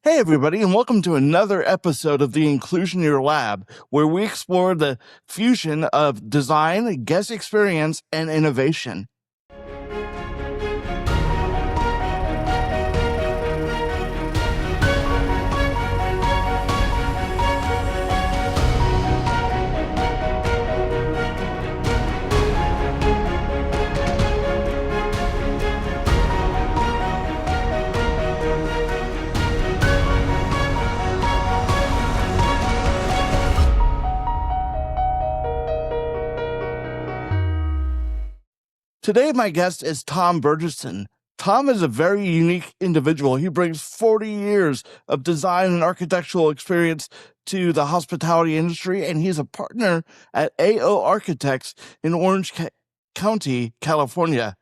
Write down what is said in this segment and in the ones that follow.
Hey, everybody, and welcome to another episode of the Inclusioneer Lab, where we explore the fusion of design, guest experience, and innovation. Today, my guest is Tom Burgesson. Tom is a very unique individual. He brings 40 years of design and architectural experience to the hospitality industry, and he's a partner at AO Architects in Orange County, California.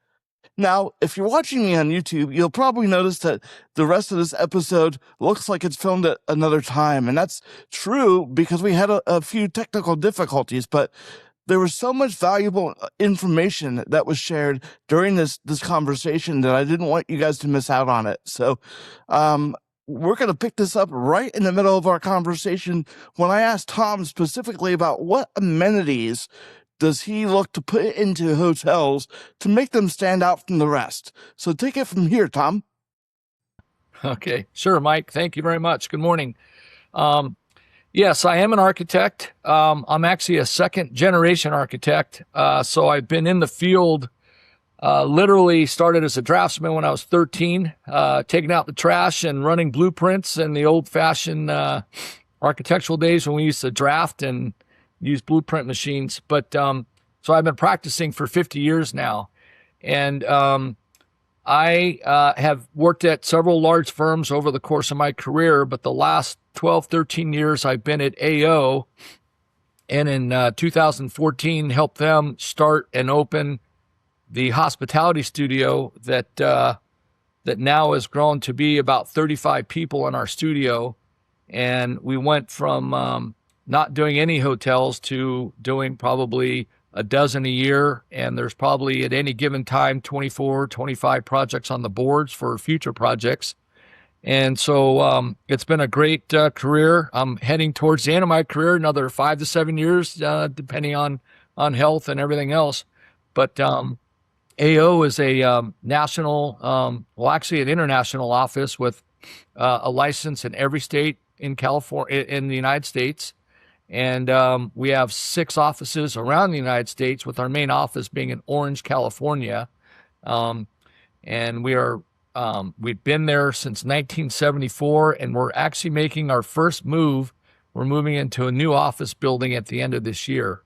Now, if you're watching me on YouTube, you'll probably notice that the rest of this episode looks like it's filmed at another time, and that's true because we had a few technical difficulties, but there was so much valuable information that was shared during this conversation that I didn't want you guys to miss out on it. So we're going to pick this up right in the middle of our conversation when I asked Tom specifically about what amenities does he look to put into hotels to make them stand out from the rest. So take it from here, Tom. Okay, sure, Mike. Thank you very much. Good morning. Yes, I am an architect. I'm actually a second generation architect. So I've been in the field, literally started as a draftsman when I was 13, taking out the trash and running blueprints in the old fashioned architectural days when we used to draft and use blueprint machines. But so I've been practicing for 50 years now. And I have worked at several large firms over the course of my career, but the last 12, 13 years I've been at AO, and in 2014 helped them start and open the hospitality studio that now has grown to be about 35 people in our studio. And we went from not doing any hotels to doing probably a dozen a year, and there's probably at any given time 24, 25 projects on the boards for future projects. And so it's been a great career. I'm heading towards the end of my career, another 5 to 7 years, depending on health and everything else. But AO is a national, actually an international office with a license in every state in California, in the United States. And we have 6 offices around the United States, with our main office being in Orange, California. And we've been there since 1974, and we're actually making our first move. We're moving into a new office building at the end of this year,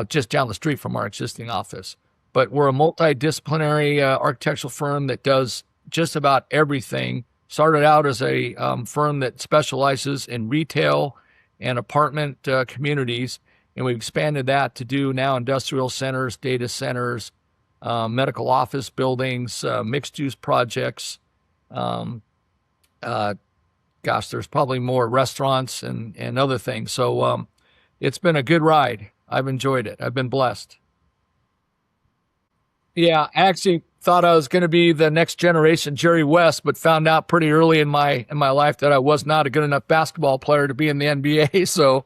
just down the street from our existing office. But we're a multidisciplinary architectural firm that does just about everything. Started out as a firm that specializes in retail and apartment communities, and we've expanded that to do now industrial centers, data centers, medical office buildings, mixed-use projects. There's probably more restaurants and other things. So it's been a good ride. I've enjoyed it. I've been blessed. Yeah, I actually thought I was going to be the next generation Jerry West, but found out pretty early in my life that I was not a good enough basketball player to be in the NBA. So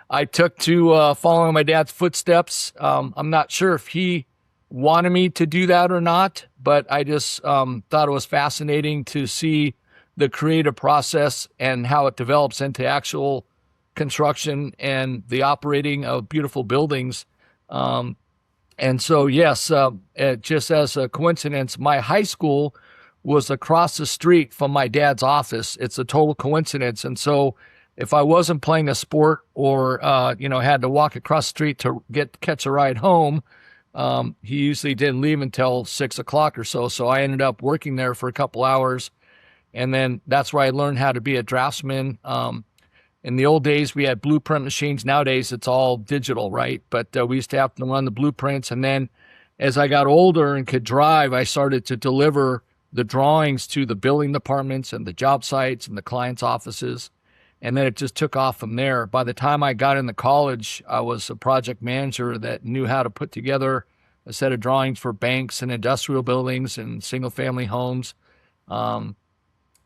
I took to following my dad's footsteps. I'm not sure if he wanted me to do that or not, but I just thought it was fascinating to see the creative process and how it develops into actual construction and the operating of beautiful buildings. And so, yes, just as a coincidence, my high school was across the street from my dad's office. It's a total coincidence. And so if I wasn't playing a sport or, had to walk across the street to catch a ride home, he usually didn't leave until 6 o'clock or so. So I ended up working there for a couple hours. And then that's where I learned how to be a draftsman. In the old days, we had blueprint machines. Nowadays, it's all digital, right? But we used to have to run the blueprints. And then as I got older and could drive, I started to deliver the drawings to the building departments and the job sites and the clients' offices. And then it just took off from there. By the time I got into college, I was a project manager that knew how to put together a set of drawings for banks and industrial buildings and single-family homes.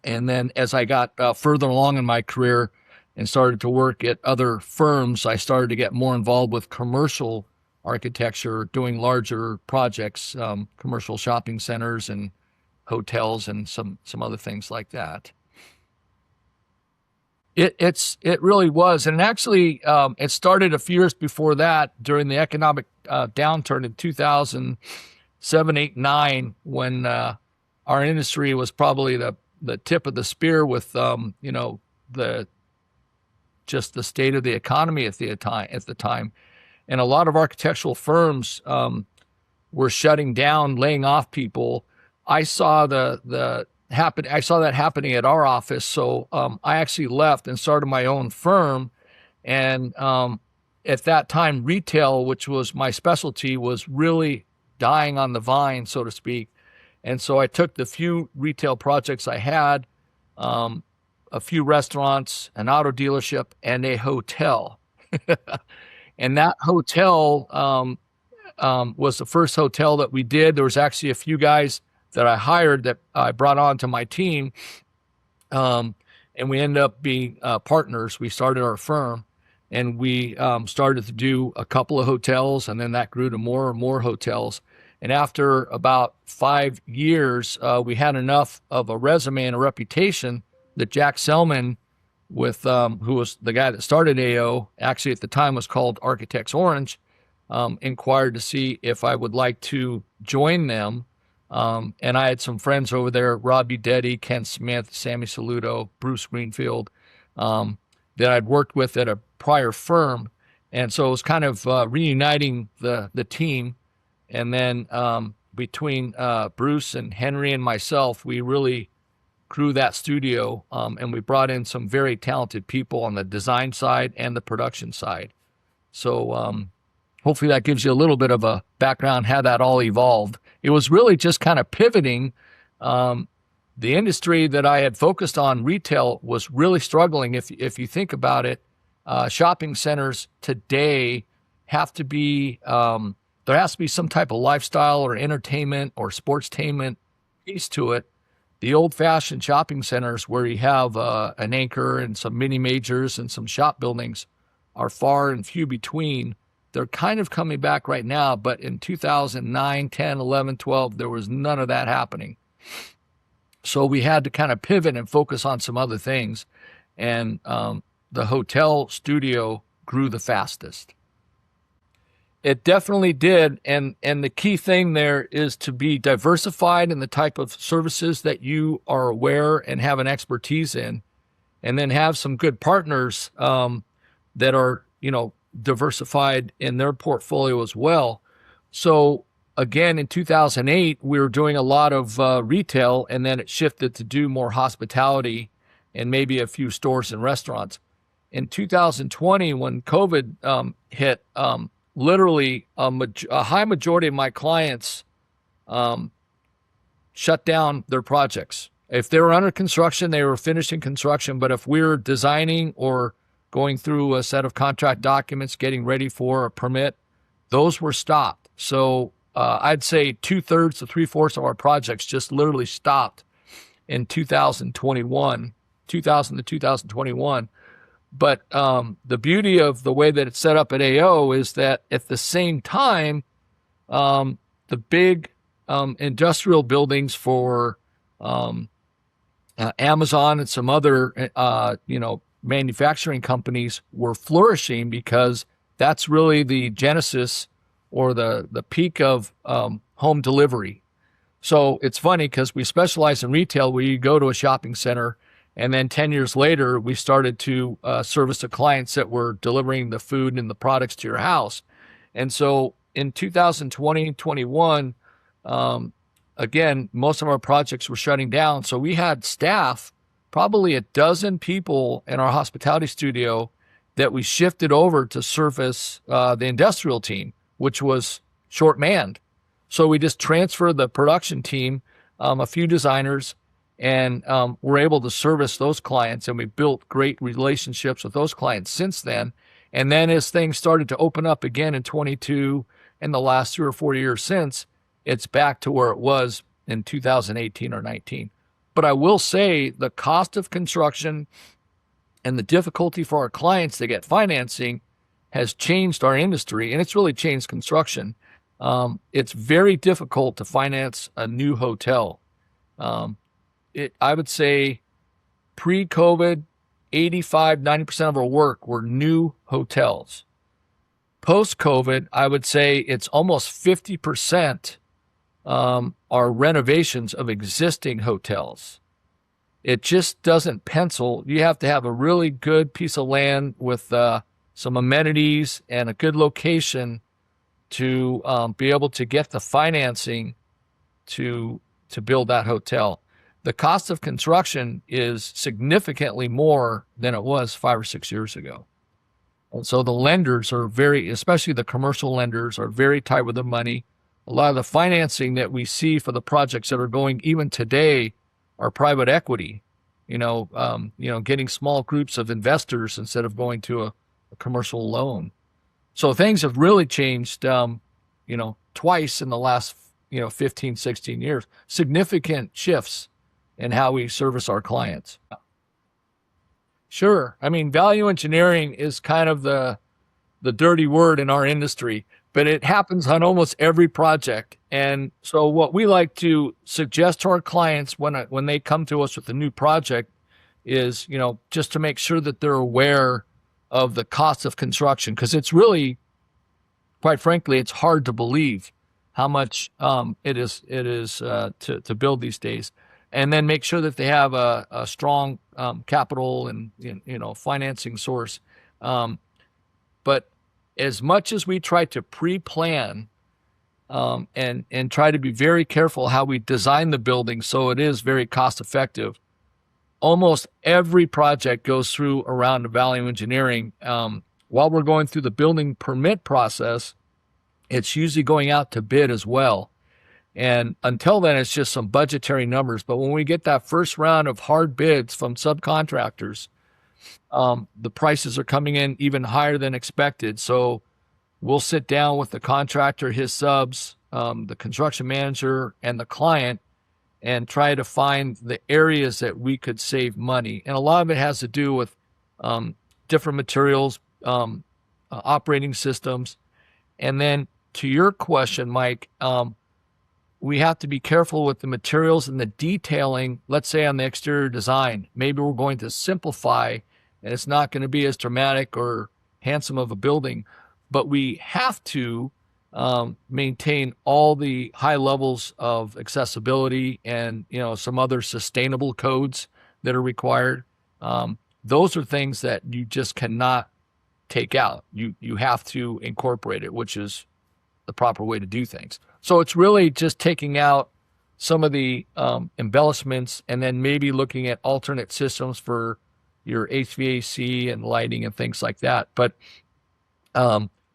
And then as I got further along in my career and started to work at other firms, I started to get more involved with commercial architecture, doing larger projects, commercial shopping centers and hotels and some other things like that. It really was. And actually, it started a few years before that during the economic downturn in 2007, 8, 9, when our industry was probably the tip of the spear with, the state of the economy at the time. And a lot of architectural firms were shutting down, laying off people. I saw that happening at our office. So I actually left and started my own firm. And at that time, retail, which was my specialty, was really dying on the vine, so to speak. And so I took the few retail projects I had, a few restaurants, an auto dealership, and a hotel. And that hotel was the first hotel that we did. There was actually a few guys that I hired that I brought on to my team. And we ended up being partners. We started our firm, and we started to do a couple of hotels, and then that grew to more and more hotels. And after about 5 years, we had enough of a resume and a reputation that Jack Selman, who was the guy that started AO, actually at the time was called Architects Orange, inquired to see if I would like to join them. And I had some friends over there, Robbie Deddy, Ken Smith, Sammy Saluto, Bruce Greenfield, that I'd worked with at a prior firm. And so it was kind of reuniting the team. And then between Bruce and Henry and myself, we really grew that studio, and we brought in some very talented people on the design side and the production side. So hopefully that gives you a little bit of a background how that all evolved. It was really just kind of pivoting. The industry that I had focused on, retail, was really struggling. If you think about it, shopping centers today have to be, there has to be some type of lifestyle or entertainment or sportstainment piece to it. The old-fashioned shopping centers where you have an anchor and some mini majors and some shop buildings are far and few between. They're kind of coming back right now, but in 2009, 10, 11, 12, there was none of that happening. So we had to kind of pivot and focus on some other things. And the hotel studio grew the fastest. It definitely did. And the key thing there is to be diversified in the type of services that you are aware and have an expertise in, and then have some good partners that are, diversified in their portfolio as well. So again, in 2008, we were doing a lot of retail, and then it shifted to do more hospitality and maybe a few stores and restaurants. In 2020, when COVID hit, literally a high majority of my clients shut down their projects. If they were under construction, they were finishing construction. But if we were designing or going through a set of contract documents, getting ready for a permit, those were stopped. So I'd say 2/3 to 3/4 of our projects just literally stopped in 2000 to 2021. But the beauty of the way that it's set up at AO is that at the same time, the big industrial buildings for Amazon and some other, manufacturing companies were flourishing, because that's really the genesis or the peak of home delivery. So it's funny because we specialize in retail where you go to a shopping center, and then 10 years later, we started to service the clients that were delivering the food and the products to your house. And so in 2020, 21, again, most of our projects were shutting down. So we had staff, probably a dozen people in our hospitality studio, that we shifted over to service the industrial team, which was short-manned. So we just transferred the production team, a few designers, and we're able to service those clients, and we built great relationships with those clients since then. And then as things started to open up again in 22 and the last 3 or 4 years since, it's back to where it was in 2018 or 19. But I will say the cost of construction and the difficulty for our clients to get financing has changed our industry, and it's really changed construction. It's very difficult to finance a new hotel. I would say pre-COVID, 85-90% of our work were new hotels. Post-COVID, I would say it's almost 50% are renovations of existing hotels. It just doesn't pencil. You have to have a really good piece of land with some amenities and a good location to be able to get the financing to build that hotel. The cost of construction is significantly more than it was 5 or 6 years ago. And so the lenders are especially the commercial lenders, are very tight with their money. A lot of the financing that we see for the projects that are going even today are private equity, getting small groups of investors instead of going to a commercial loan. So things have really changed, twice in the last, 15, 16 years, significant shifts in how we service our clients. Sure. I mean, value engineering is kind of the dirty word in our industry, but it happens on almost every project. And so what we like to suggest to our clients when they come to us with a new project is, just to make sure that they're aware of the cost of construction, because it's really, quite frankly, it's hard to believe how much it is to build these days. And then make sure that they have a strong capital and financing source. But as much as we try to pre-plan and try to be very careful how we design the building so it is very cost effective, almost every project goes through a round of value engineering. While we're going through the building permit process, it's usually going out to bid as well. And until then, it's just some budgetary numbers. But when we get that first round of hard bids from subcontractors, the prices are coming in even higher than expected. So we'll sit down with the contractor, his subs, the construction manager, and the client, and try to find the areas that we could save money. And a lot of it has to do with different materials, operating systems. And then to your question, Mike, we have to be careful with the materials and the detailing. Let's say on the exterior design, maybe we're going to simplify and it's not going to be as dramatic or handsome of a building, but we have to maintain all the high levels of accessibility and, some other sustainable codes that are required. Those are things that you just cannot take out. You have to incorporate it, which is the proper way to do things. So it's really just taking out some of the embellishments and then maybe looking at alternate systems for your HVAC and lighting and things like that. But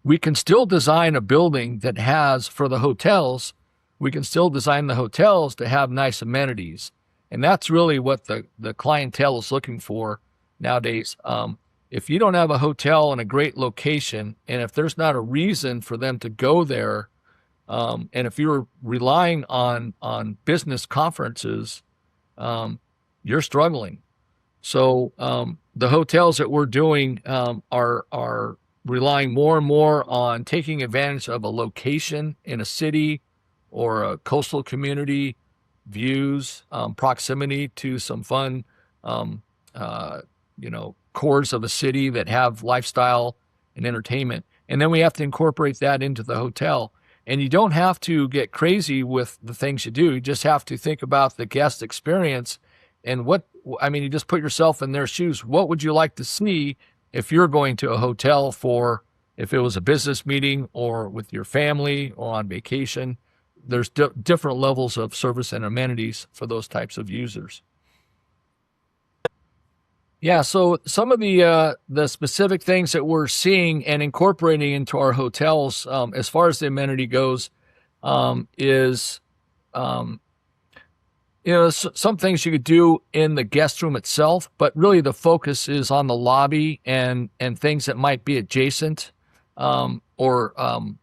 we can still design a building that has, for the hotels, we can still design the hotels to have nice amenities. And that's really what the clientele is looking for nowadays. If you don't have a hotel in a great location, and if there's not a reason for them to go there, and if you're relying on business conferences, you're struggling. So the hotels that we're doing are relying more and more on taking advantage of a location in a city or a coastal community, views, proximity to some fun, cores of a city that have lifestyle and entertainment. And then we have to incorporate that into the hotel. And you don't have to get crazy with the things you do. You just have to think about the guest experience and you just put yourself in their shoes. What would you like to see if you're going to a hotel if it was a business meeting or with your family or on vacation? There's different levels of service and amenities for those types of users. Yeah, so some of the specific things that we're seeing and incorporating into our hotels, as far as the amenity goes, is some things you could do in the guest room itself, but really the focus is on the lobby and things that might be adjacent, or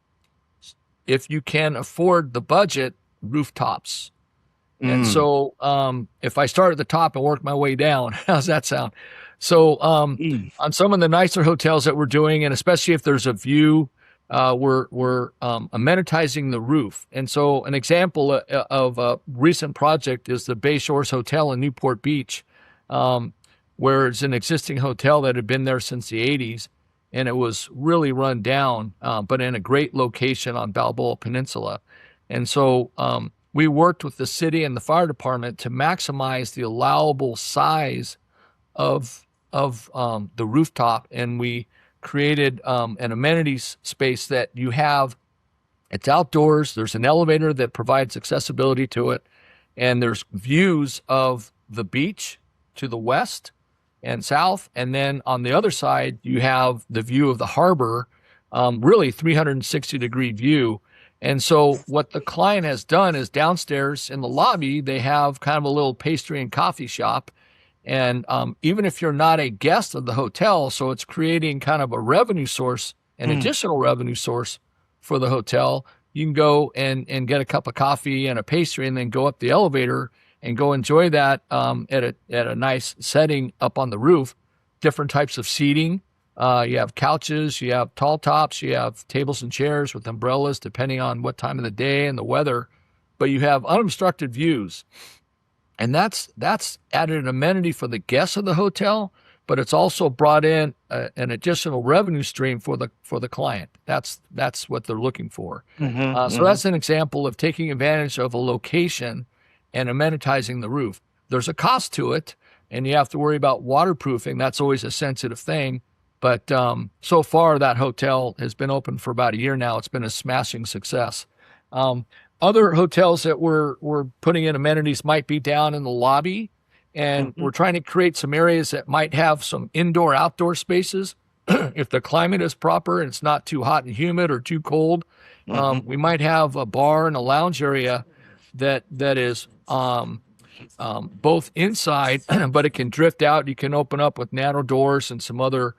if you can afford the budget, rooftops. And so if I start at the top and work my way down, how's that sound? So on some of the nicer hotels that we're doing, and especially if there's a view, we're amenitizing the roof. And so an example of a recent project is the Bay Shores Hotel in Newport Beach, where it's an existing hotel that had been there since the 80s, and it was really run down, but in a great location on Balboa Peninsula. And so we worked with the city and the fire department to maximize the allowable size of the rooftop, and we created an amenities space that you have. It's outdoors. There's an elevator that provides accessibility to it, and there's views of the beach to the west and south, and then on the other side you have the view of the harbor, really 360-degree view. And so what the client has done is downstairs in the lobby they have kind of a little pastry and coffee shop. And even if you're not a guest of the hotel, so it's creating kind of a revenue source, an additional revenue source for the hotel, you can go and get a cup of coffee and a pastry and then go up the elevator and go enjoy that at a nice setting up on the roof. Different types of seating. You have couches, you have tall tops, you have tables and chairs with umbrellas, depending on what time of the day and the weather. But you have unobstructed views. And that's added an amenity for the guests of the hotel, but it's also brought in an additional revenue stream for the client. That's what they're looking for. So that's an example of taking advantage of a location and amenitizing the roof. There's a cost to it, and you have to worry about waterproofing. That's always a sensitive thing. But so far, that hotel has been open for about a year now. It's been a smashing success. Other hotels that we're putting in amenities might be down in the lobby, and we're trying to create some areas that might have some indoor-outdoor spaces. If the climate is proper and it's not too hot and humid or too cold, we might have a bar and a lounge area that is both inside, but it can drift out. You can open up with narrow doors and some other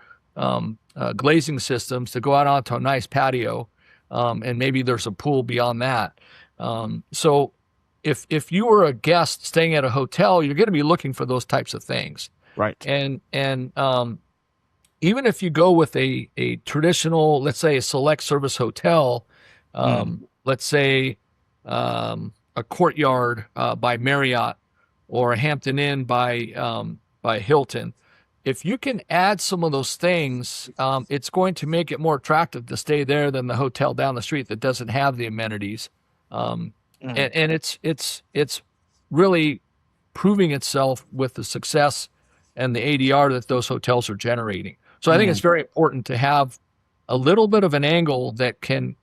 glazing systems to go out onto a nice patio, and maybe there's a pool beyond that. So if you were a guest staying at a hotel, you're going to be looking for those types of things. Right. And even if you go with a traditional, let's say a select service hotel, let's say a Courtyard by Marriott or a Hampton Inn by Hilton, if you can add some of those things, it's going to make it more attractive to stay there than the hotel down the street that doesn't have the amenities. And it's really proving itself with the success and the ADR that those hotels are generating. So I think it's very important to have a little bit of an angle that can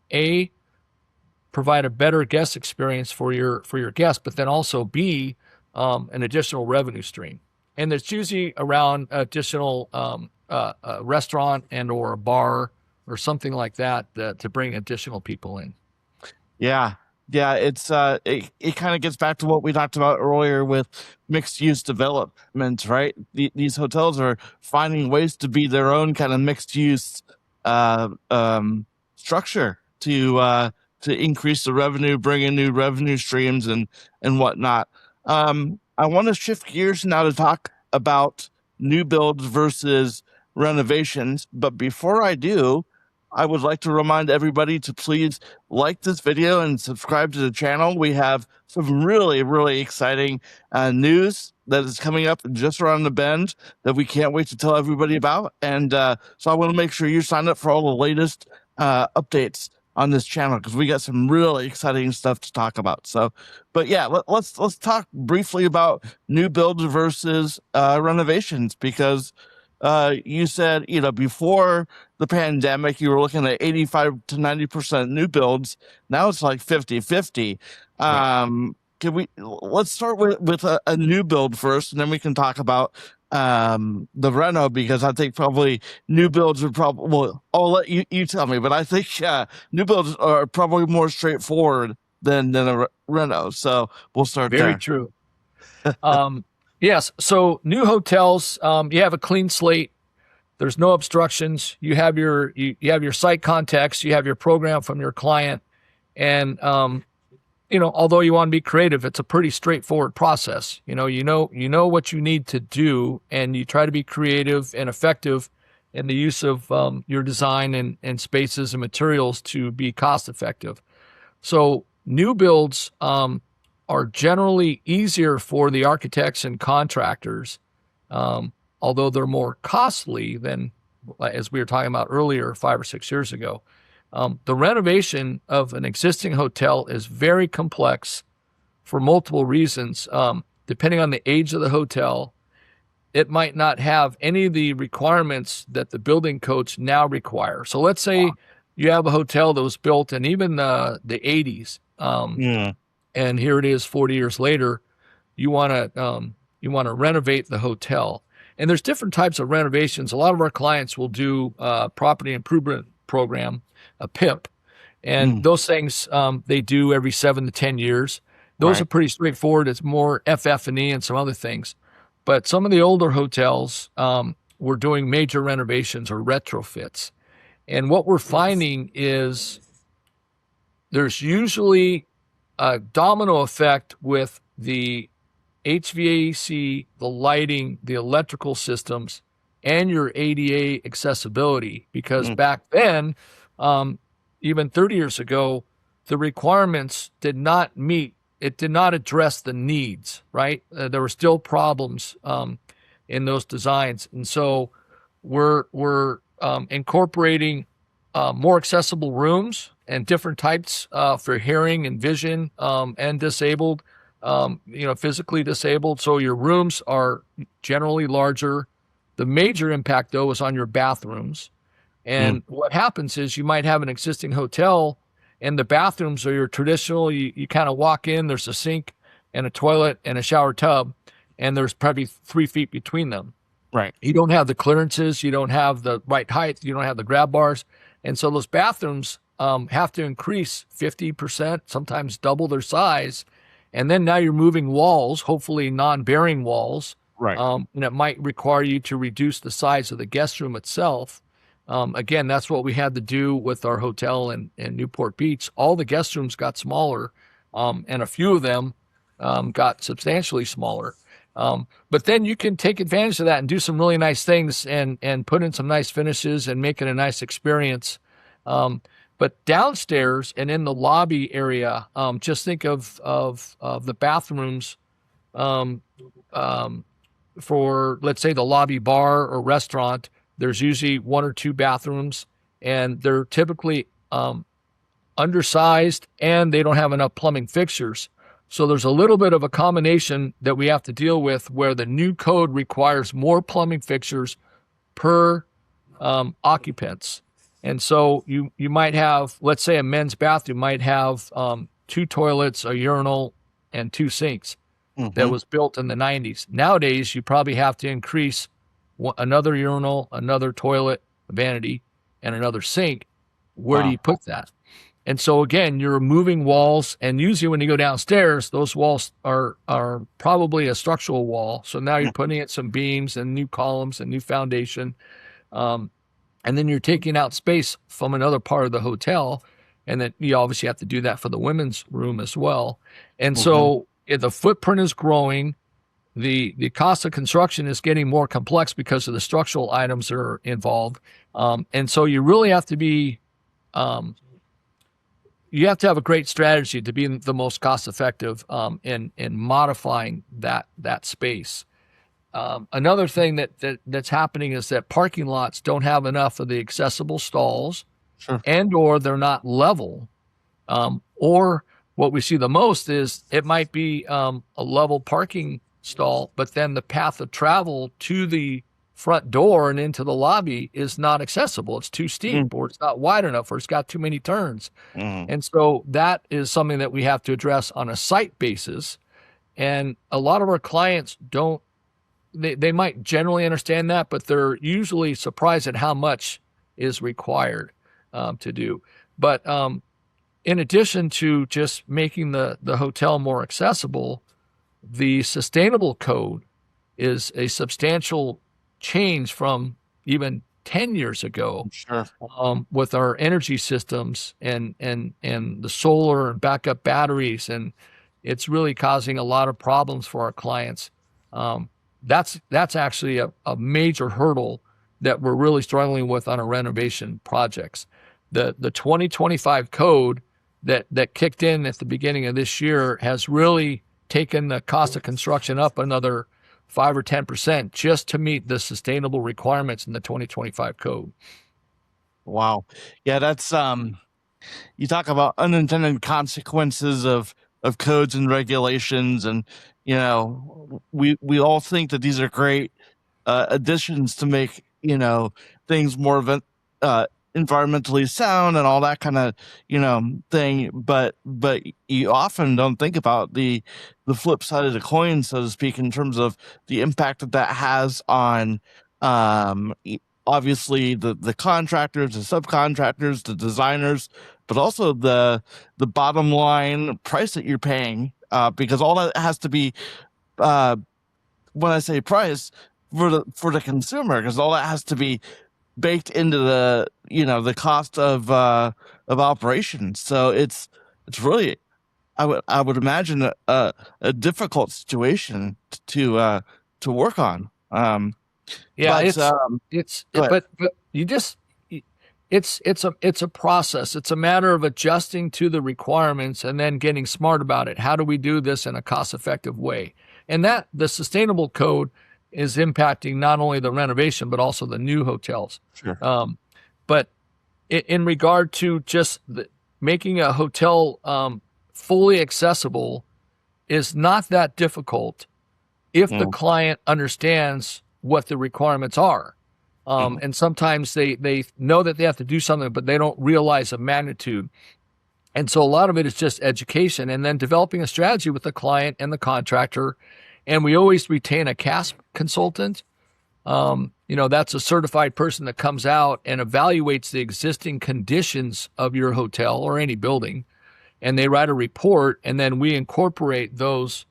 provide a better guest experience for your guests, but then also B, an additional revenue stream. And it's usually around additional restaurant and or a bar or something like that to bring additional people in. Yeah. It's it kind of gets back to what we talked about earlier with mixed use development, right? These hotels are finding ways to be their own kind of mixed use structure to increase the revenue, bring in new revenue streams and whatnot. I want to shift gears now to talk about new builds versus renovations. But before I do, I would like to remind everybody to please like this video and subscribe to the channel. We have some really, really exciting news that is coming up just around the bend that we can't wait to tell everybody about. And so I want to make sure you sign up for all the latest updates on this channel because we got some really exciting stuff to talk about. So, but yeah, let's talk briefly about new builds versus renovations because you said, before the pandemic, you were looking at 85 to 90% new builds. Now it's like 50-50. Let's start with a new build first, and then we can talk about the reno, because I think probably new builds would well, I'll let you tell me, but I think new builds are probably more straightforward than a reno. So we'll start there. Very true. Yes. So new hotels, you have a clean slate. There's no obstructions. You have your site context. You have your program from your client, and although you want to be creative, it's a pretty straightforward process. You know what you need to do, and you try to be creative and effective in the use of your design and spaces and materials to be cost effective. So new builds are generally easier for the architects and contractors, although they're more costly than, as we were talking about earlier, 5 or 6 years ago. The renovation of an existing hotel is very complex for multiple reasons. Depending on the age of the hotel, it might not have any of the requirements that the building codes now require. So let's say you have a hotel that was built in even the 80s, and here it is 40 years later. You want to renovate the hotel, and there's different types of renovations. A lot of our clients will do property improvement program, a PIP, and those things they do every 7 to 10 years. Those are pretty straightforward. It's more FF&E and some other things. But some of the older hotels were doing major renovations or retrofits. And what we're finding is there's usually a domino effect with the HVAC, the lighting, the electrical systems, and your ADA accessibility. Because back then, even 30 years ago, the requirements did not address the needs, right? There were still problems in those designs. And so we're incorporating more accessible rooms and different types for hearing and vision and disabled, physically disabled. So your rooms are generally larger. The major impact, though, is on your bathrooms. And what happens is you might have an existing hotel and the bathrooms are your traditional, you kind of walk in, there's a sink and a toilet and a shower tub, and there's probably 3 feet between them. Right. You don't have the clearances, you don't have the right height, you don't have the grab bars. And so those bathrooms have to increase 50%, sometimes double their size. And then now you're moving walls, hopefully non-bearing walls. Right. And it might require you to reduce the size of the guest room itself. Again, that's what we had to do with our hotel in Newport Beach. All the guest rooms got smaller, and a few of them got substantially smaller. But then you can take advantage of that and do some really nice things and put in some nice finishes and make it a nice experience. But downstairs and in the lobby area, just think of the bathrooms for, let's say, the lobby bar or restaurant. There's usually 1 or 2 bathrooms, and they're typically undersized, and they don't have enough plumbing fixtures. So there's a little bit of a combination that we have to deal with where the new code requires more plumbing fixtures per occupants. And so you might have, let's say a men's bathroom might have 2 toilets, a urinal, and 2 sinks that was built in the 90s. Nowadays, you probably have to increase another urinal, another toilet, a vanity, and another sink. Where do you put that? And so again, you're removing walls, and usually when you go downstairs, those walls are probably a structural wall. So now you're putting in some beams and new columns and new foundation. And then you're taking out space from another part of the hotel. And then you obviously have to do that for the women's room as well. And so the footprint is growing. The cost of construction is getting more complex because of the structural items that are involved. And so you really have to be, you have to have a great strategy to be the most cost effective in modifying that space. Another thing that's happening is that parking lots don't have enough of the accessible stalls, and or they're not level. Or what we see the most is it might be a level parking stall, but then the path of travel to the front door and into the lobby is not accessible. It's too steep, or it's not wide enough, or it's got too many turns. And so that is something that we have to address on a site basis. And a lot of our clients don't, they might generally understand that, but they're usually surprised at how much is required to do. But in addition to just making the hotel more accessible, the sustainable code is a substantial change from even 10 years ago, Sure. with our energy systems and the solar and backup batteries, and it's really causing a lot of problems for our clients. That's actually a major hurdle that we're really struggling with on our renovation projects. The 2025 code that kicked in at the beginning of this year has really taken the cost of construction up another 5 or 10% just to meet the sustainable requirements in the 2025 code. Wow. Yeah, that's you talk about unintended consequences of codes and regulations, and we all think that these are great additions to make things more environmentally sound and all that kind of thing, but you often don't think about the flip side of the coin, so to speak, in terms of the impact that has on obviously the contractors, the subcontractors, the designers, but also the bottom line price that you're paying, because all that has to be, when I say price, for the consumer, because all that has to be baked into the cost of operations. So it's really, I would imagine a difficult situation to work on. Yeah, Go ahead. but you just, it's a process. It's a matter of adjusting to the requirements and then getting smart about it. How do we do this in a cost-effective way? And that the sustainable code is impacting not only the renovation, but also the new hotels. Sure. But in regard to just making a hotel fully accessible is not that difficult if the client understands what the requirements are. And sometimes they know that they have to do something, but they don't realize the magnitude. And so a lot of it is just education and then developing a strategy with the client and the contractor. And we always retain a CASP consultant. That's a certified person that comes out and evaluates the existing conditions of your hotel or any building. And they write a report, and then we incorporate those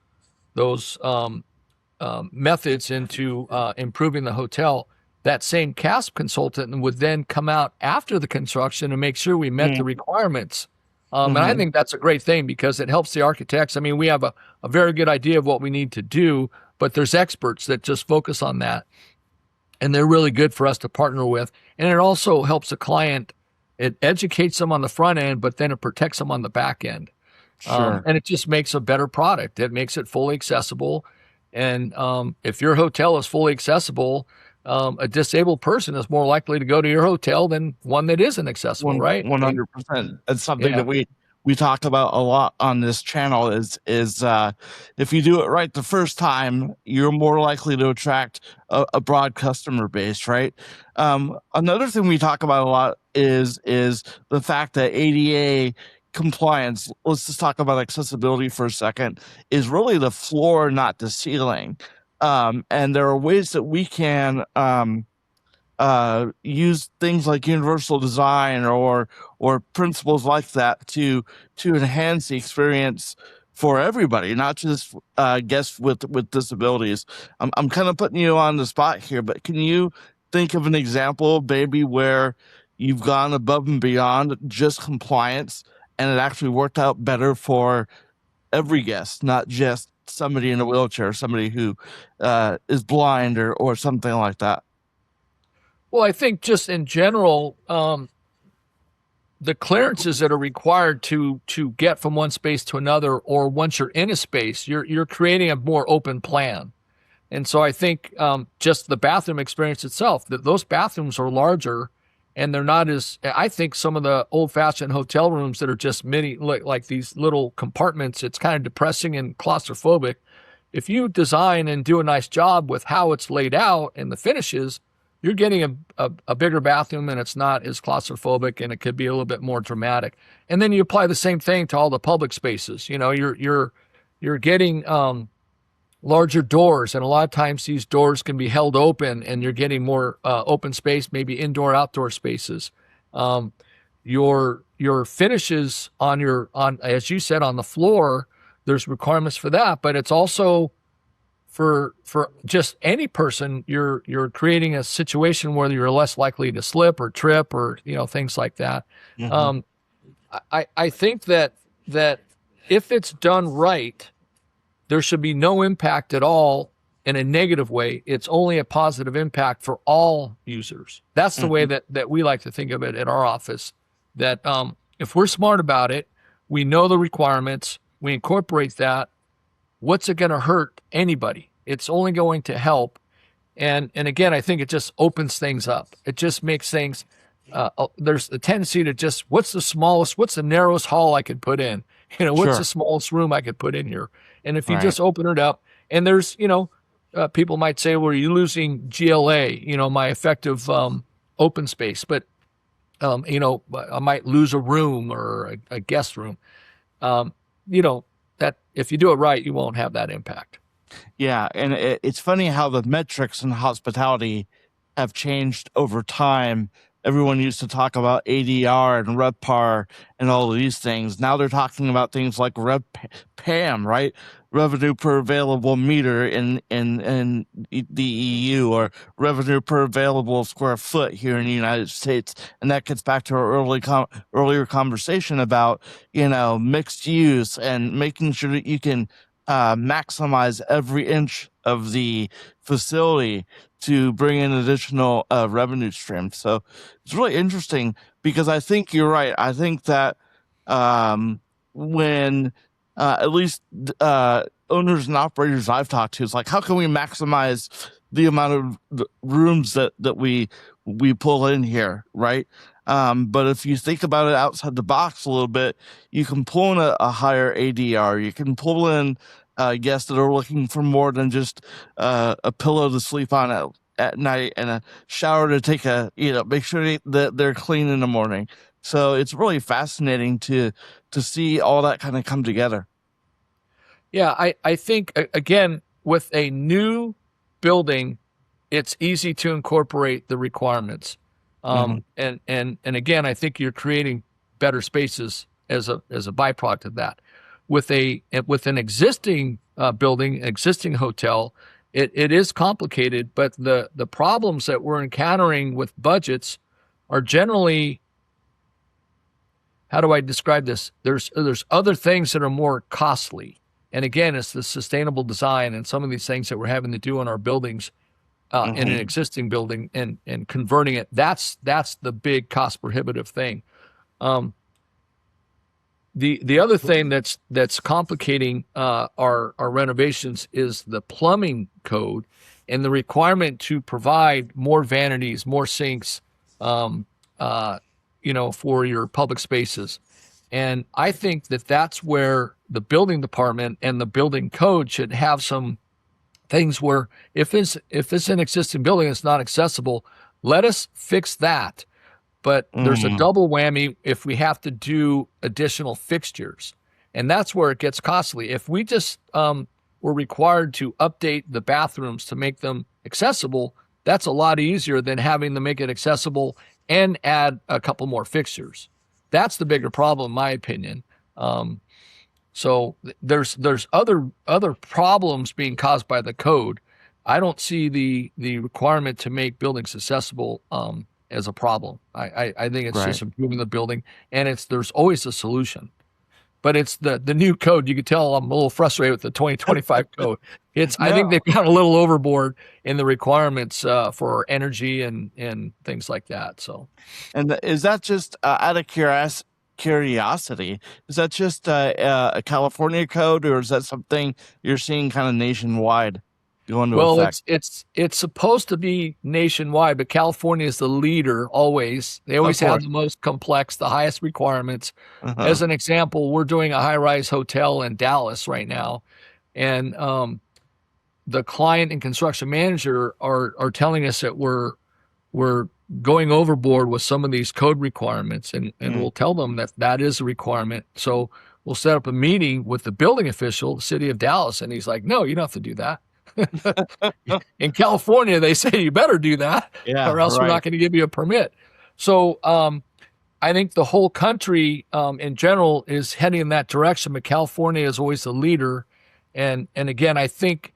methods into improving the hotel. That same CASP consultant would then come out after the construction and make sure we met the requirements. And I think that's a great thing because it helps the architects. I mean, we have a very good idea of what we need to do, but there's experts that just focus on that. And they're really good for us to partner with. And it also helps the client. It educates them on the front end, but then it protects them on the back end. Sure. And it just makes a better product. It makes it fully accessible. And if your hotel is fully accessible, a disabled person is more likely to go to your hotel than one that isn't accessible, right? 100%. That's something that we talk about a lot on this channel is if you do it right the first time, you're more likely to attract a broad customer base, right? Another thing we talk about a lot is the fact that ADA compliance, let's just talk about accessibility for a second, is really the floor, not the ceiling. And there are ways that we can use things like universal design or principles like that to enhance the experience for everybody, not just guests with disabilities. I'm kind of putting you on the spot here, but can you think of an example, maybe, where you've gone above and beyond just compliance and it actually worked out better for every guest, not just somebody in a wheelchair, somebody who is blind or something like that? Well, I think just in general, the clearances that are required to get from one space to another, or once you're in a space, you're creating a more open plan. And so I think just the bathroom experience itself, that those bathrooms are larger, and they're not as, I think some of the old-fashioned hotel rooms that are just mini, like these little compartments, it's kind of depressing and claustrophobic. If you design and do a nice job with how it's laid out and the finishes, you're getting a bigger bathroom, and it's not as claustrophobic, and it could be a little bit more dramatic. And then you apply the same thing to all the public spaces. You're getting larger doors, and a lot of times these doors can be held open, and you're getting more open space, maybe indoor, outdoor spaces. Your finishes on as you said, on the floor, there's requirements for that, but it's also for just any person, you're creating a situation where you're less likely to slip or trip or things like that. Mhm. I think that if it's done right, there should be no impact at all in a negative way. It's only a positive impact for all users. That's the way Mhm. that we like to think of it at our office. That if we're smart about it, we know the requirements, we incorporate that. What's it going to hurt anybody? It's only going to help. And again, I think it just opens things up. It just makes things. There's a tendency to just what's the narrowest hall I could put in? What's the Sure. smallest room I could put in here? And if you Right. just open it up, and there's people might say, well, are you losing GLA? My effective open space, but I might lose a room or a guest room. Um, that if you do it right, you won't have that impact. Yeah, and it's funny how the metrics in hospitality have changed over time. Everyone used to talk about ADR and RevPAR and all of these things. Now they're talking about things like PAM, right? Revenue per available meter in the EU, or revenue per available square foot here in the United States. And that gets back to our earlier conversation about, mixed use and making sure that you can maximize every inch of the facility to bring in additional revenue streams. So it's really interesting because I think you're right. I think that when at least owners and operators I've talked to, it's like, how can we maximize the amount of rooms that we pull in here, right? But if you think about it outside the box a little bit, you can pull in a higher ADR. You can pull in guests that are looking for more than just a pillow to sleep on at night and a shower to take make sure that they're clean in the morning. So it's really fascinating to see all that kind of come together. Yeah, I think again with a new building, it's easy to incorporate the requirements. Hmm. And again, I think you're creating better spaces as a byproduct of that. With an existing building, existing hotel, it is complicated, but the problems that we're encountering with budgets are generally, how do I describe this? There's other things that are more costly. And again, it's the sustainable design and some of these things that we're having to do in our buildings, in an Hmm. existing building and converting it. That's the big cost prohibitive thing. Um, the other thing that's complicating our renovations is the plumbing code and the requirement to provide more vanities, more sinks, um, for your public spaces. And I think that that's where the building department and the building code should have some things where if it's an existing building that's not accessible, let us fix that. But there's a Mm. double whammy if we have to do additional fixtures. And that's where it gets costly. If we just were required to update the bathrooms to make them accessible, that's a lot easier than having to make it accessible and add a couple more fixtures. That's the bigger problem, in my opinion. So there's other problems being caused by the code. I don't see the requirement to make buildings accessible as a problem. I think it's Right. just improving the building, and there's always a solution. But it's the new code. You can tell I'm a little frustrated with the 2025 code. I think No. they've gone a little overboard in the requirements for energy and things like that. So And is that just out of curiosity? Is that just a California code, or is that something you're seeing kind of nationwide go into well, effect? it's supposed to be nationwide, but California is the leader always. They Of always have course. the most complex, the highest requirements. Uh-huh. As an example, we're doing a high-rise hotel in Dallas right now, and the client and construction manager are telling us that we're going overboard with some of these code requirements, and Mm. we'll tell them that is a requirement. So we'll set up a meeting with the building official, the city of Dallas, and he's like, "No, you don't have to do that." In California, they say you better do that, Yeah, or else we're right. not going to give you a permit. So I think the whole country in general is heading in that direction, but California is always the leader. And again, I think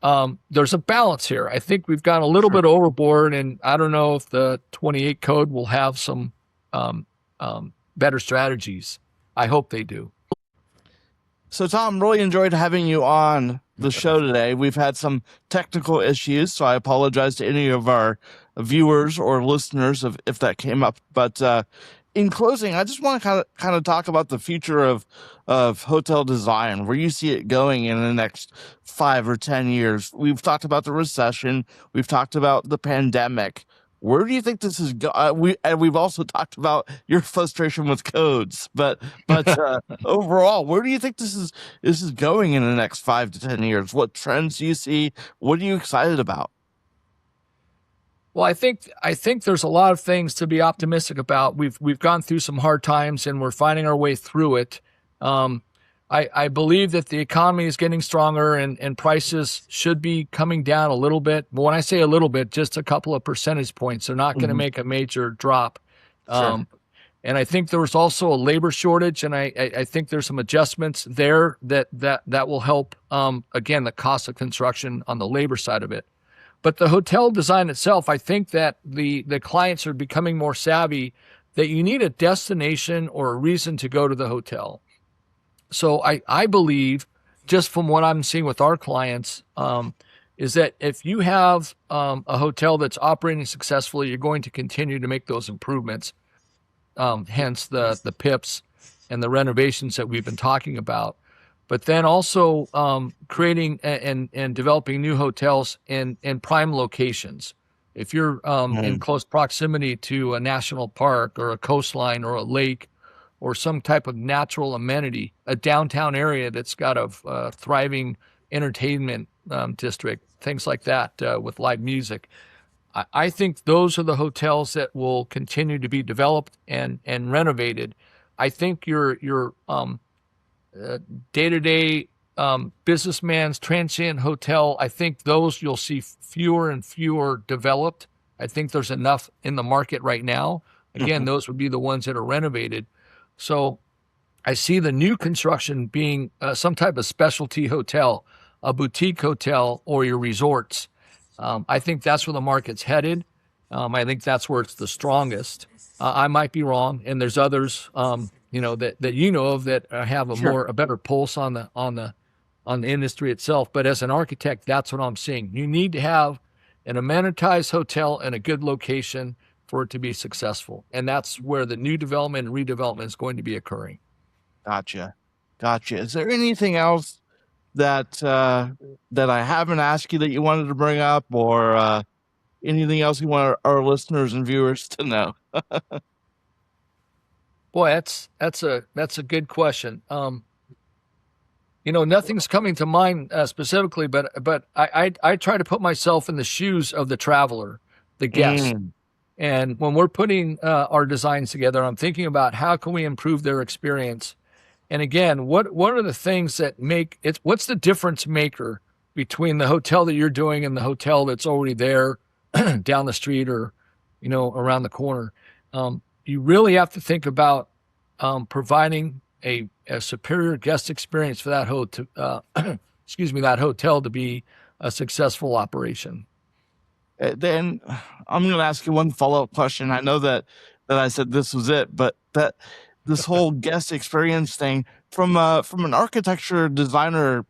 there's a balance here. I think we've gone a little bit overboard, and I don't know if the 28 code will have some better strategies. I hope they do. So, Tom, really enjoyed having you on the show today. We've had some technical issues, so I apologize to any of our viewers or listeners if that came up. But in closing, I just want to kind of talk about the future of hotel design, where you see it going in the next 5 or 10 years. We've talked about the recession. We've talked about the pandemic. Where do you think this is going? We've also talked about your frustration with codes, but overall, where do you think this is going in the next 5 to 10 years? What trends do you see? What are you excited about? Well, I think there's a lot of things to be optimistic about. We've gone through some hard times, and we're finding our way through it. I believe that the economy is getting stronger, and prices should be coming down a little bit. But when I say a little bit, just a couple of percentage points. They're not going to make a major drop. Sure. And I think there was also a labor shortage, and I think there's some adjustments there that will help, again, the cost of construction on the labor side of it. But the hotel design itself, I think that the clients are becoming more savvy that you need a destination or a reason to go to the hotel. So I believe, just from what I'm seeing with our clients, is that if you have a hotel that's operating successfully, you're going to continue to make those improvements. Hence the PIPs and the renovations that we've been talking about. But then also creating and developing new hotels in prime locations. If you're in close proximity to a national park or a coastline or a lake, or some type of natural amenity, a downtown area that's got a thriving entertainment district, things like that with live music. I think those are the hotels that will continue to be developed and renovated. I think your day-to-day businessman's transient hotel, I think those you'll see fewer and fewer developed. I think there's enough in the market right now. Again, those would be the ones that are renovated. So I see the new construction being some type of specialty hotel, a boutique hotel, or your resorts. I think that's where the market's headed. I think that's where it's the strongest. I might be wrong, and there's others, that you know of that have a better pulse on the industry itself. But as an architect, that's what I'm seeing. You need to have an amenitized hotel in a good location for it to be successful. And that's where the new development and redevelopment is going to be occurring. Gotcha. Is there anything else that I haven't asked you that you wanted to bring up, or anything else you want our listeners and viewers to know? Boy, that's a good question. Nothing's coming to mind specifically, but I try to put myself in the shoes of the traveler, the guest. And when we're putting our designs together, I'm thinking about how can we improve their experience. And again, what are the things that make it? What's the difference maker between the hotel that you're doing and the hotel that's already there down the street or, around the corner? You really have to think about providing a superior guest experience for that that hotel to be a successful operation. Then I'm going to ask you one follow-up question. I know that I said this was it, but that this whole guest experience thing from an architecture designer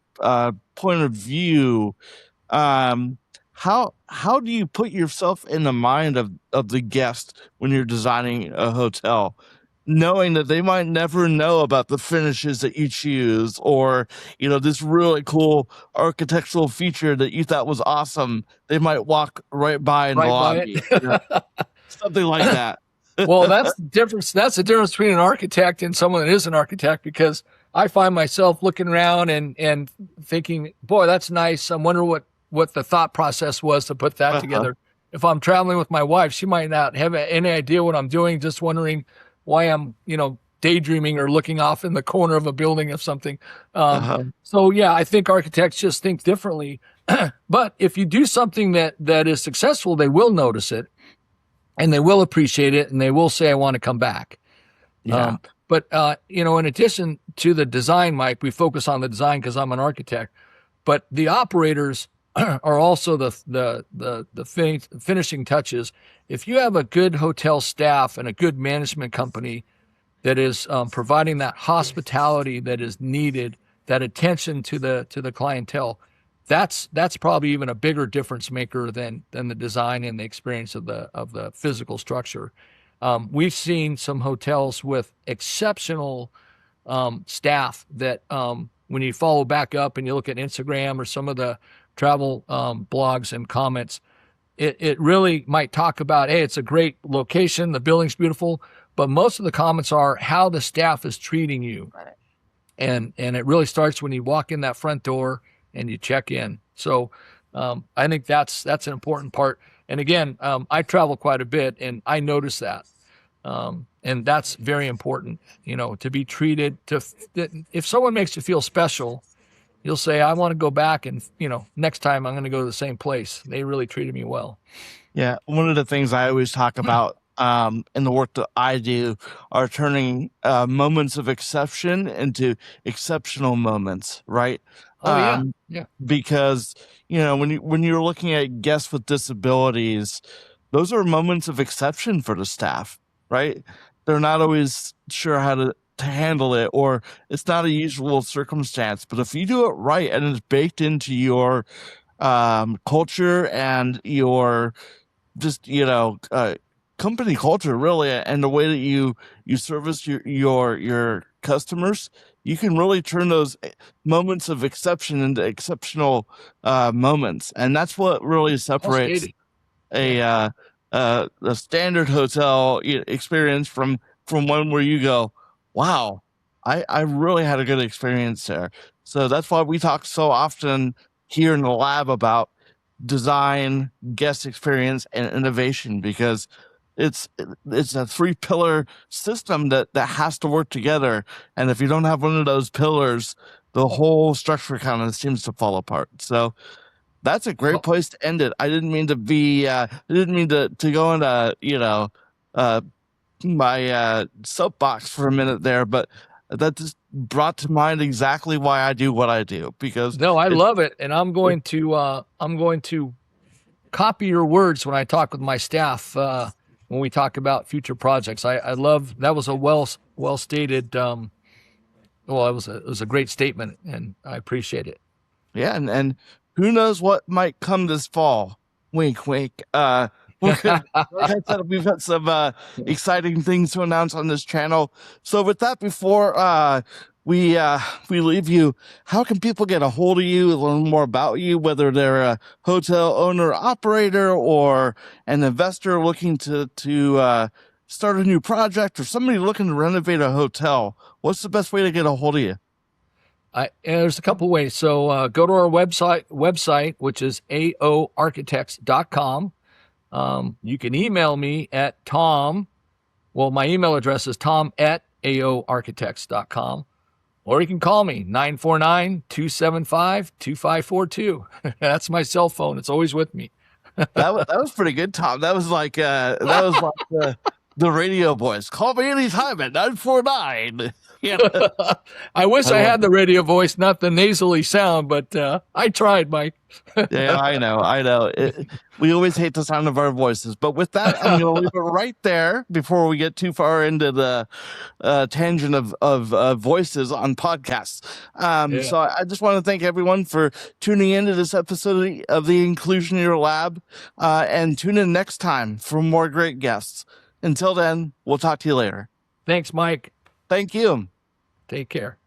point of view, how do you put yourself in the mind of the guest when you're designing a hotel, knowing that they might never know about the finishes that you choose, or this really cool architectural feature that you thought was awesome? They might walk right by in the lobby, something like that. Well, that's the difference. That's the difference between an architect and someone that is an architect, because I find myself looking around and thinking, boy, that's nice. I wonder what the thought process was to put that together. If I'm traveling with my wife, she might not have any idea what I'm doing, just wondering why I'm, daydreaming or looking off in the corner of a building or something. So yeah, I think architects just think differently. But if you do something that is successful, they will notice it, and they will appreciate it, and they will say, I want to come back. Yeah. But in addition to the design, Mike, we focus on the design because I'm an architect, but the operators are also the finishing touches. If you have a good hotel staff and a good management company that is providing that hospitality that is needed, that attention to the clientele, that's probably even a bigger difference maker than the design and the experience of the physical structure. We've seen some hotels with exceptional staff that when you follow back up and you look at Instagram or some of the travel blogs and comments, it really might talk about, hey, it's a great location, the building's beautiful, but most of the comments are how the staff is treating you. And it really starts when you walk in that front door and you check in. So I think that's an important part. And again, I travel quite a bit and I notice that. And that's very important, to be treated if someone makes you feel special, you'll say, I want to go back and, next time I'm going to go to the same place. They really treated me well. Yeah. One of the things I always talk about in the work that I do are turning moments of exception into exceptional moments, right? Oh, yeah. Because, when you're looking at guests with disabilities, those are moments of exception for the staff, right? They're not always sure how to handle it, or it's not a usual circumstance. But if you do it right and it's baked into your culture and your just company culture, really, and the way that you service your customers, you can really turn those moments of exception into exceptional moments, and that's what really separates a standard hotel experience from one where you go, wow, I really had a good experience there. So that's why we talk so often here in the lab about design, guest experience, and innovation, because it's a 3-pillar system that has to work together. And if you don't have one of those pillars, the whole structure kind of seems to fall apart. So that's a great place to end it. I didn't mean to be, I didn't mean to go into, my soapbox for a minute there, but that just brought to mind exactly why I do what I do. Because no, I love it, and I'm going to copy your words when I talk with my staff when we talk about future projects. I love that. Was a well stated. It was a great statement, and I appreciate it. Yeah, and who knows what might come this fall? Wink, wink. Like I said, we've got some exciting things to announce on this channel. So with that, before we leave you, how can people get a hold of you, learn more about you, whether they're a hotel owner, operator, or an investor looking to start a new project, or somebody looking to renovate a hotel? What's the best way to get a hold of you? There's a couple ways. So go to our website, which is aoarchitects.com. You can email me at Tom. Well, my email address is tom@aoarchitects.com. Or you can call me, 949-275-2542. That's my cell phone. It's always with me. That was pretty good, Tom. That was like the radio voice. Call me anytime at 949. Yeah. I wish I had the radio voice, not the nasally sound, but I tried, Mike. Yeah, I know. We always hate the sound of our voices. But with that, I'm going to leave it right there before we get too far into the tangent of voices on podcasts. So I just want to thank everyone for tuning into this episode of the Inclusioneer Lab, and tune in next time for more great guests. Until then, we'll talk to you later. Thanks, Mike. Thank you. Take care.